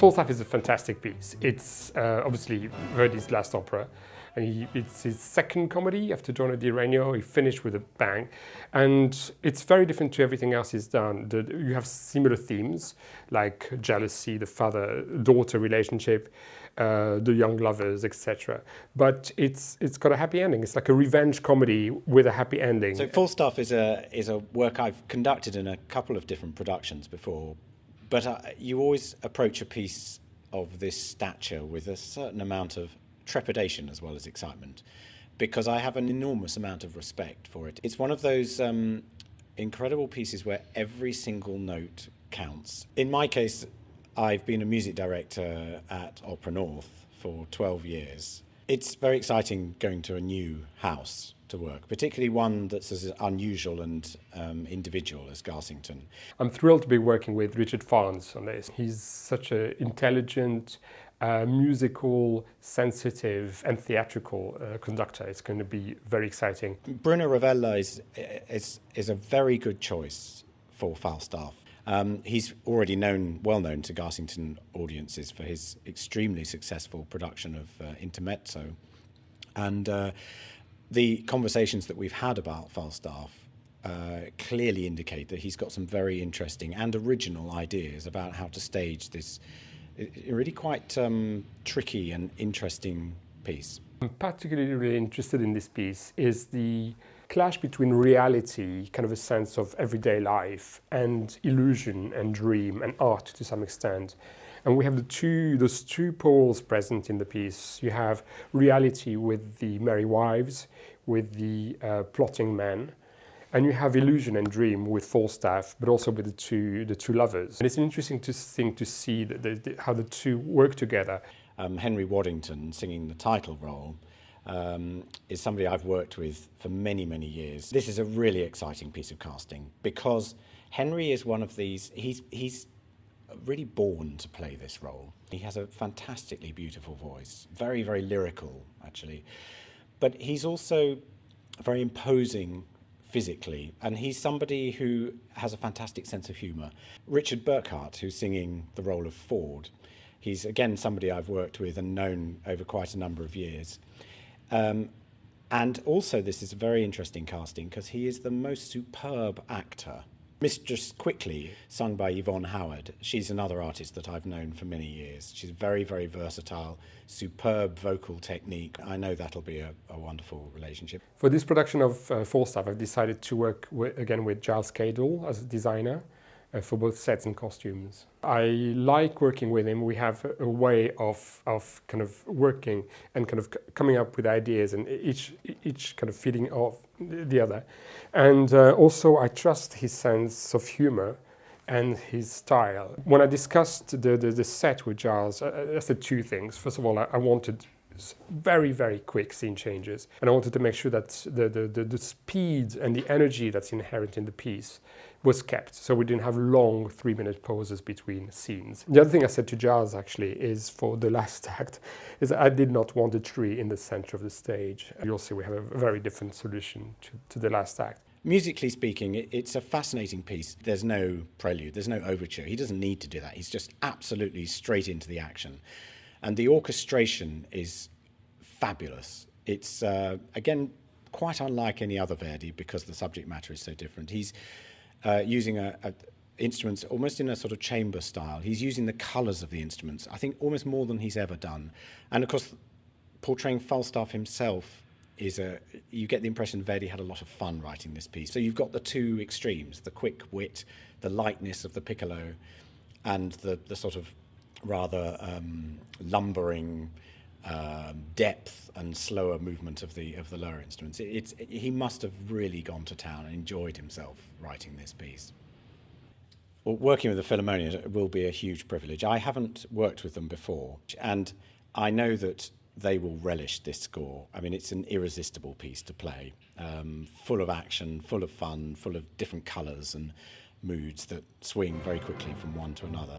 Falstaff is a fantastic piece. It's obviously Verdi's last opera. And it's his second comedy after Giorno di Regno. He finished with a bang. And it's very different to everything else he's done. You have similar themes, like jealousy, the father-daughter relationship, the young lovers, etc. But it's got a happy ending. It's like a revenge comedy with a happy ending. So Falstaff is a work I've conducted in a couple of different productions before. But you always approach a piece of this stature with a certain amount of trepidation as well as excitement, because I have an enormous amount of respect for it. It's one of those incredible pieces where every single note counts. In my case, I've been a music director at Opera North for 12 years. It's very exciting going to a new house to work, particularly one that's as unusual and individual as Garsington. I'm thrilled to be working with Richard Farnes on this. He's such an intelligent, musical, sensitive and theatrical conductor. It's going to be very exciting. Bruno Ravella is a very good choice for Falstaff. He's already well known to Garsington audiences for his extremely successful production of Intermezzo. And the conversations that we've had about Falstaff clearly indicate that he's got some very interesting and original ideas about how to stage this really quite tricky and interesting piece. I'm particularly really interested in this piece is the clash between reality, kind of a sense of everyday life, and illusion and dream and art to some extent. And we have those two poles present in the piece. You have reality with the merry wives, with the plotting men, and you have illusion and dream with Falstaff, but also with the two lovers. And it's an interesting thing to see how the two work together. Henry Waddington singing the title role is somebody I've worked with for many, many years. This is a really exciting piece of casting because Henry is one of these, he's really born to play this role. He has a fantastically beautiful voice, very, very lyrical actually, but he's also very imposing physically, and he's somebody who has a fantastic sense of humour. Richard Burkhart, who's singing the role of Ford, he's again somebody I've worked with and known over quite a number of years. And also this is a very interesting casting because he is the most superb actor. Mistress Quickly, sung by Yvonne Howard, she's another artist that I've known for many years. She's very, very versatile, superb vocal technique. I know that'll be a wonderful relationship. For this production of Falstaff, I've decided to work again with Giles Cadle as a designer for both sets and costumes. I like working with him. We have a way of kind of working and kind of coming up with ideas, and each kind of feeding off the other. And also I trust his sense of humor and his style. When I discussed the set with Giles, I said two things. First of all, I wanted very, very quick scene changes, and I wanted to make sure that the speed and the energy that's inherent in the piece was kept, so we didn't have long 3-minute pauses between scenes. The other thing I said to Giles actually is for the last act is that I did not want a tree in the center of the stage. You'll see we have a very different solution to the last act. Musically speaking, it's a fascinating piece. There's no prelude, there's no overture. He doesn't need to do that. He's just absolutely straight into the action. And the orchestration is fabulous. It's, again, quite unlike any other Verdi because the subject matter is so different. He's using instruments almost in a sort of chamber style. He's using the colours of the instruments, I think almost more than he's ever done. And of course, portraying Falstaff himself you get the impression Verdi had a lot of fun writing this piece. So you've got the two extremes, the quick wit, the lightness of the piccolo, and the sort of rather lumbering depth and slower movement of the lower instruments. He must have really gone to town and enjoyed himself writing this piece. Well, working with the Philharmonian will be a huge privilege. I haven't worked with them before, and I know that they will relish this score. I mean, it's an irresistible piece to play, full of action, full of fun, full of different colours and moods that swing very quickly from one to another.